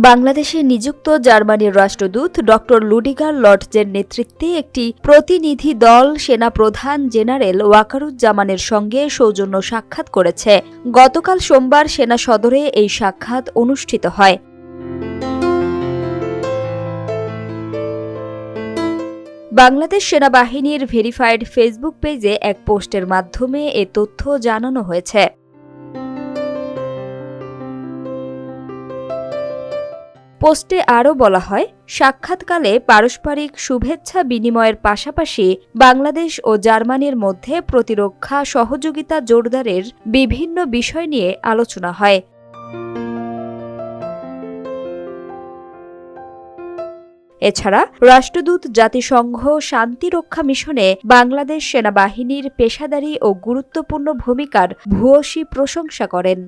বাংলাদেশে নিযুক্ত জার্মানির রাষ্ট্রদূত ডক্টর লুডিগার লটজের নেতৃত্বে একটি প্রতিনিধি দল সেনাপ্রধান জেনারেল ওয়াকারুজ্জামানের সঙ্গে সৌজন্য সাক্ষাৎ করেছে। গতকাল সোমবার সেনা সদরে এই সাক্ষাৎ অনুষ্ঠিত হয়। বাংলাদেশ সেনাবাহিনীর ভেরিফাইড ফেসবুক পেজে এক পোস্টের মাধ্যমে এ তথ্য জানানো হয়েছে। পোস্টে আরও বলা হয়, সাক্ষাৎকালে পারস্পরিক শুভেচ্ছা বিনিময়ের পাশাপাশি বাংলাদেশ ও জার্মানির মধ্যে প্রতিরক্ষা সহযোগিতা জোরদারের বিভিন্ন বিষয় নিয়ে আলোচনা হয়। এছাড়া রাষ্ট্রদূত জাতিসংঘ শান্তিরক্ষা মিশনে বাংলাদেশ সেনাবাহিনীর পেশাদারী ও গুরুত্বপূর্ণ ভূমিকার ভূয়সী প্রশংসা করেন।